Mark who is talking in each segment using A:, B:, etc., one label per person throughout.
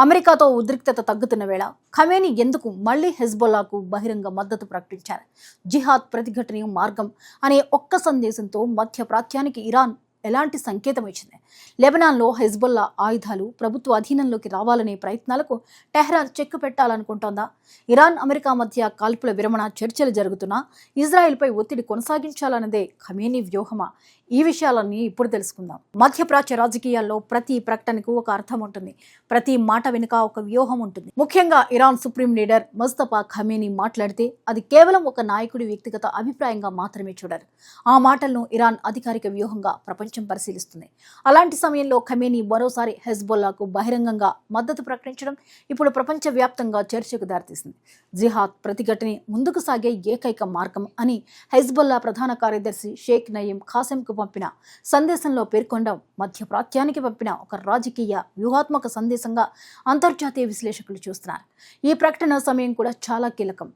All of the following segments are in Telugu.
A: అమెరికాతో ఉద్రిక్తత తగ్గుతున్న వేళ ఖమేనీ ఎందుకు మళ్లీ హెజ్బొల్లాకు బహిరంగ మద్దతు ప్రకటించారు? జిహాద్ ప్రతిఘటన మార్గం అనే ఒక్క సందేశంతో మధ్య ప్రాచ్యానికి ఇరాన్ ఎలాంటి సంకేతం ఇచ్చింది? లెబనాన్లో హెజ్బొల్లా ఆయుధాలు ప్రభుత్వ అధీనంలోకి రావాలనే ప్రయత్నాలకు టెహ్రాన్ చెక్ పెట్టాలనుకుంటోందా? ఇరాన్ అమెరికా మధ్య కాల్పుల విరమణ చర్చలు జరుగుతున్నా ఇజ్రాయెల్పై ఒత్తిడి కొనసాగించాలన్నదే ఖమేనీ వ్యూహమా? ఈ విషయాలన్నీ ఇప్పుడు తెలుసుకుందాం. మధ్యప్రాచ్య రాజకీయాల్లో ప్రతి ప్రకటనకు ఒక అర్థం ఉంటుంది, ప్రతి మాట వెనుక ఒక వ్యూహం ఉంటుంది. ముఖ్యంగా Iran supreme leader Mustafa Khamenei మాట్లాడితే అది కేవలం ఒక నాయకుడి వ్యక్తిగత అభిప్రాయంగా మాత్రమే చూడరు. ఆ మాటలను ఇరాన్ అధికారిక వ్యూహంగా ప్రపంచం పరిశీలిస్తుంది. అలాంటి సమయంలో ఖమేనీ మరోసారి హెజ్బొల్లాకు బహిరంగంగా మద్దతు ప్రకటించడం ఇప్పుడు ప్రపంచవ్యాప్తంగా చర్చకు దారితీసింది. జిహాద్ ప్రతిఘటనే ముందుకు సాగే ఏకైక మార్గం అని హెజ్బొల్లా ప్రధాన కార్యదర్శి షేక్ నయీం ఖాసెంకు పంపిన సందేశంలో పేర్కొనడం మధ్య ప్రాచ్యానికి పంపిన ఒక రాజకీయ వ్యూహాత్మక సందేశంగా అంతర్జాతీయ విశ్లేషకులు చూస్తున్నారు. ఈ ప్రకటన సమయం కూడా చాలా కీలకం.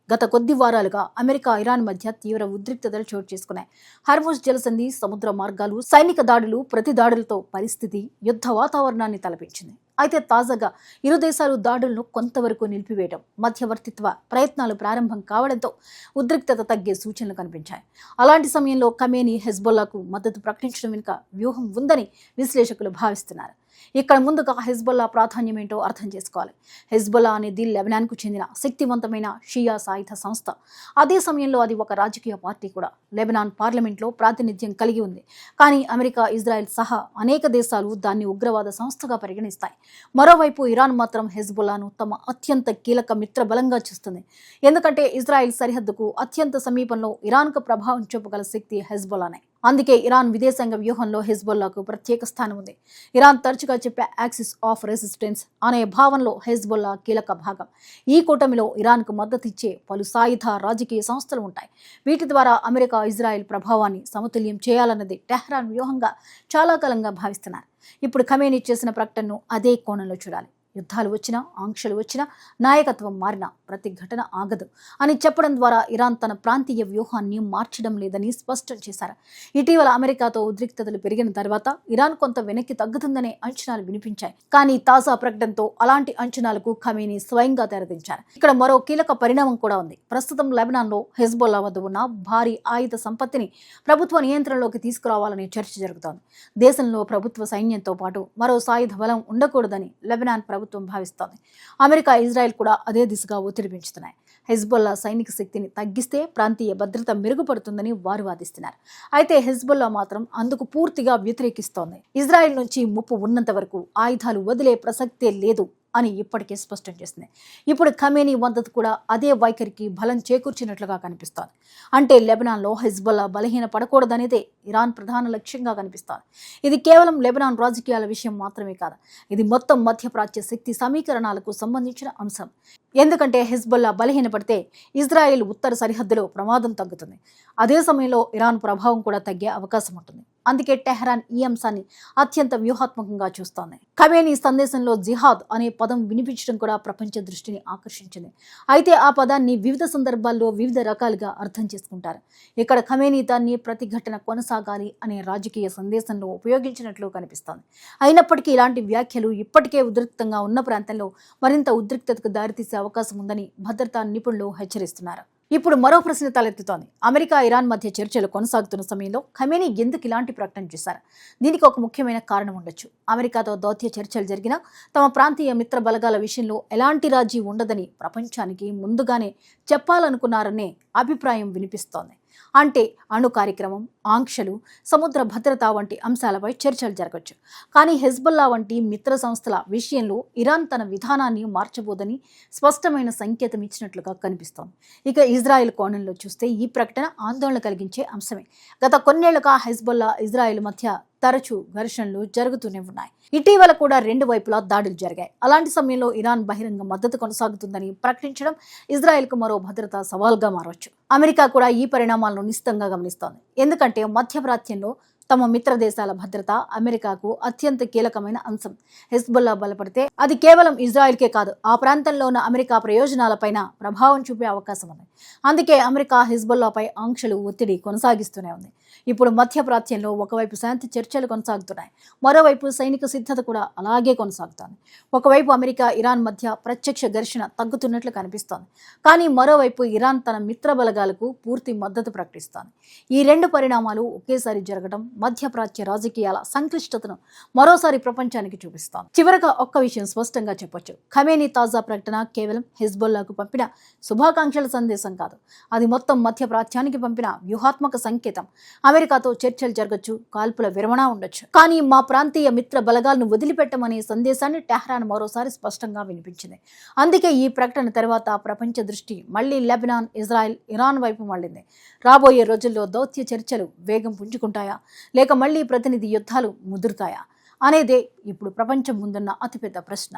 A: గత కొద్ది వారాలుగా అమెరికా ఇరాన్ మధ్య తీవ్ర ఉద్రిక్తతలు చోటు చేసుకున్నాయి. హర్ముజ్ జలసంధి, సముద్ర మార్గాలు, సైనిక దాడులు, ప్రతి దాడులతో పరిస్థితి యుద్ధ వాతావరణాన్ని తలపించింది. అయితే తాజాగా ఇరు దేశాలు దాడులను కొంతవరకు నిలిపివేయడం, మధ్యవర్తిత్వ ప్రయత్నాలు ప్రారంభం కావడంతో ఉద్రిక్తత తగ్గే సూచనలు కనిపించాయి. అలాంటి సమయంలో ఖమేనీ హెజ్బొల్లాకు మద్దతు ప్రకటించడం వెనుక వ్యూహం ఉందని విశ్లేషకులు భావిస్తున్నారు. ఇక్కడ ముందుగా హెజ్బొల్లా ప్రాధాన్యం ఏంటో అర్థం చేసుకోవాలి. హెజ్బొల్లా అనేది లెబనాన్కు చెందిన శక్తివంతమైన షియా సాయుధ సంస్థ. అదే సమయంలో అది ఒక రాజకీయ పార్టీ కూడా. లెబనాన్ పార్లమెంట్లో ప్రాతినిధ్యం కలిగి ఉంది. కానీ అమెరికా, ఇజ్రాయెల్ సహా అనేక దేశాలు దాన్ని ఉగ్రవాద సంస్థగా పరిగణిస్తాయి. మరోవైపు ఇరాన్ మాత్రం హెజ్బొల్లాను తమ అత్యంత కీలక మిత్ర బలంగా చూస్తుంది. ఎందుకంటే ఇజ్రాయెల్ సరిహద్దుకు అత్యంత సమీపంలో ఇరాన్కు ప్రభావం చూపగల శక్తి హెజ్బొల్లానే. అందుకే ఇరాన్ విదేశాంగ వ్యూహంలో హెజ్బొల్లాకు ప్రత్యేక స్థానం ఉంది. ఇరాన్ తరచుగా చెప్పే యాక్సిస్ ఆఫ్ రెసిస్టెన్స్ అనే భావనలో హెజ్బొల్లా కీలక భాగం. ఈ కూటమిలో ఇరాన్కు మద్దతిచ్చే పలు సాయుధ రాజకీయ సంస్థలు ఉంటాయి. వీటి ద్వారా అమెరికా, ఇజ్రాయెల్ ప్రభావాన్ని సమతుల్యం చేయాలన్నది టెహ్రాన్ వ్యూహంగా చాలా కాలంగా భావిస్తున్నారు. ఇప్పుడు ఖమేనీ చేసిన ప్రకటనను అదే కోణంలో చూడాలి. యుద్ధాలు వచ్చినా, ఆంక్షలు వచ్చినా, నాయకత్వం మారినా ప్రతి ఘటన ఆగదు అని చెప్పడం ద్వారా ఇరాన్ తన ప్రాంతీయ వ్యూహాన్ని మార్చడం లేదని స్పష్టం చేశారు. ఇటీవల అమెరికాతో ఉద్రిక్తతలు పెరిగిన తర్వాత ఇరాన్ కొంత వెనక్కి తగ్గుతుందనే అంచనాలు వినిపించాయి. కానీ తాజా ప్రకటనతో అలాంటి అంచనాలకు ఖమేనీ స్వయంగా తెరదించారు. ఇక్కడ మరో కీలక పరిణామం కూడా ఉంది. ప్రస్తుతం లెబనాన్లో హెజ్బొల్లా వద్ద ఉన్న భారీ ఆయుధ సంపత్తిని ప్రభుత్వ నియంత్రణలోకి తీసుకురావాలనే చర్చ జరుగుతోంది. దేశంలో ప్రభుత్వ సైన్యంతో పాటు మరో సాయుధ బలం ఉండకూడదని లెబనాన్ ప్రభుత్వం భావిస్తోంది. అమెరికా, ఇజ్రాయెల్ కూడా అదే దిశగా ఒత్తిడి పెంచుతున్నాయి. హెజ్బొల్లా సైనిక శక్తిని తగ్గిస్తే ప్రాంతీయ భద్రత మెరుగుపడుతుందని వారు వాదిస్తున్నారు. అయితే హెజ్బొల్లా మాత్రం అందుకు పూర్తిగా వ్యతిరేకిస్తోంది. ఇజ్రాయెల్ నుంచి ముప్పు ఉన్నంత వరకు ఆయుధాలు వదిలే ప్రసక్తే లేదు అని ఇప్పటికే స్పష్టం చేసింది. ఇప్పుడు ఖమేనీ మద్దతు కూడా అదే వైఖరికి బలం చేకూర్చినట్లుగా కనిపిస్తోంది. అంటే లెబనాన్లో హెజ్బొల్లా బలహీన పడకూడదనేదే ఇరాన్ ప్రధాన లక్ష్యంగా కనిపిస్తోంది. ఇది కేవలం లెబనాన్ రాజకీయాల విషయం మాత్రమే కాదు, ఇది మొత్తం మధ్యప్రాచ్య శక్తి సమీకరణాలకు సంబంధించిన అంశం. ఎందుకంటే హెజ్బొల్లా బలహీనపడితే ఇజ్రాయెల్ ఉత్తర సరిహద్దులో ప్రమాదం తగ్గుతుంది. అదే సమయంలో ఇరాన్ ప్రభావం కూడా తగ్గే అవకాశం ఉంటుంది. అందుకే టెహ్రాన్ ఈ అంశాన్ని అత్యంత వ్యూహాత్మకంగా చూస్తోంది. ఖమేనీ సందేశంలో జిహాద్ అనే పదం వినిపించడం కూడా ప్రపంచ దృష్టిని ఆకర్షించింది. అయితే ఆ పదాన్ని వివిధ సందర్భాల్లో వివిధ రకాలుగా అర్థం చేసుకుంటారు. ఇక్కడ ఖమేనీ దాన్ని ప్రతిఘటన కొనసాగాలి అనే రాజకీయ సందేశంలో ఉపయోగించినట్లు కనిపిస్తోంది. అయినప్పటికీ ఇలాంటి వ్యాఖ్యలు ఇప్పటికే ఉద్రిక్తంగా ఉన్న ప్రాంతంలో మరింత ఉద్రిక్తతకు దారితీసే అవకాశం ఉందని భద్రతా నిపుణులు హెచ్చరిస్తున్నారు. ఇప్పుడు మరో ప్రశ్న తలెత్తుతోంది. అమెరికా, ఇరాన్ మధ్య చర్చలు కొనసాగుతున్న సమయంలో ఖమేనీ ఎందుకు ఇలాంటి ప్రకటన చేశారు? దీనికి ఒక ముఖ్యమైన కారణం ఉండొచ్చు. అమెరికాతో దౌత్య చర్చలు జరిగినా తమ ప్రాంతీయ మిత్ర బలగాల విషయంలో ఎలాంటి రాజీ ఉండదని ప్రపంచానికి ముందుగానే చెప్పాలనుకున్నారనే అభిప్రాయం వినిపిస్తోంది. అంటే అణు కార్యక్రమం, ఆంక్షలు, సముద్ర భద్రత వంటి అంశాలపై చర్చలు జరగవచ్చు. కానీ హెజ్బొల్లా వంటి మిత్ర సంస్థల విషయంలో ఇరాన్ తన విధానాన్ని మార్చబోదని స్పష్టమైన సంకేతం ఇచ్చినట్లుగా కనిపిస్తోంది. ఇక ఇజ్రాయెల్ కోణంలో చూస్తే ఈ ప్రకటన ఆందోళన కలిగించే అంశమే. గత కొన్నేళ్లుగా హెజ్బొల్లా, ఇజ్రాయెల్ మధ్య తరచూ ఘర్షణలు జరుగుతూనే ఉన్నాయి. ఇటీవల కూడా రెండు వైపులా దాడులు జరిగాయి. అలాంటి సమయంలో ఇరాన్ బహిరంగ మద్దతు కొనసాగుతుందని ప్రకటించడం ఇజ్రాయెల్కు మరో భద్రతా సవాల్గా మారవచ్చు. అమెరికా కూడా ఈ పరిణామాలను నిశితంగా గమనిస్తోంది. ఎందుకంటే మధ్యప్రాచ్యంలో తమ మిత్ర దేశాల భద్రత అమెరికాకు అత్యంత కీలకమైన అంశం. హెజ్బొల్లా బలపడితే అది కేవలం ఇజ్రాయెల్కే కాదు, ఆ ప్రాంతంలో ఉన్న అమెరికా ప్రయోజనాలపైన ప్రభావం చూపే అవకాశం ఉంది. అందుకే అమెరికా హెజ్బొల్లాపై ఆంక్షలు, ఒత్తిడి కొనసాగిస్తూనే ఉంది. ఇప్పుడు మధ్యప్రాచ్యంలో ఒకవైపు శాంతి చర్చలు కొనసాగుతున్నాయి, మరోవైపు సైనిక సిద్ధత కూడా అలాగే కొనసాగుతోంది. ఒకవైపు అమెరికా ఇరాన్ మధ్య ప్రత్యక్ష ఘర్షణ తగ్గుతున్నట్లు కనిపిస్తోంది, కానీ మరోవైపు ఇరాన్ తన మిత్ర బలగాలకు పూర్తి మద్దతు ప్రకటిస్తోంది. ఈ రెండు పరిణామాలు ఒకేసారి జరగడం మధ్యప్రాచ్య రాజకీయాల సంక్లిష్టతను మరోసారి ప్రపంచానికి చూపిస్తోంది. చివరగా ఒక్క విషయం స్పష్టంగా చెప్పొచ్చు: ఖమేనీ తాజా ప్రకటన కేవలం హెజ్బొల్లాకు పంపిన శుభాకాంక్షల సందేశం కాదు, అది మొత్తం మధ్యప్రాచ్యానికి పంపిన వ్యూహాత్మక సంకేతం. అమెరికాతో చర్చలు జరగచ్చు, కాల్పుల విరమణ ఉండొచ్చు, కానీ మా ప్రాంతీయ మిత్ర బలగాలను వదిలిపెట్టమనే సందేశాన్ని టెహ్రాన్ మరోసారి స్పష్టంగా వినిపించింది. అందుకే ఈ ప్రకటన తర్వాత ప్రపంచ దృష్టి మళ్లీ లెబనాన్, ఇజ్రాయెల్, ఇరాన్ వైపు మళ్లింది. రాబోయే రోజుల్లో దౌత్య చర్చలు వేగం పుంజుకుంటాయా, లేక మళ్లీ ప్రతినిధి యుద్ధాలు ముదురుతాయా అనేదే ఇప్పుడు ప్రపంచం ముందున్న అతిపెద్ద ప్రశ్న.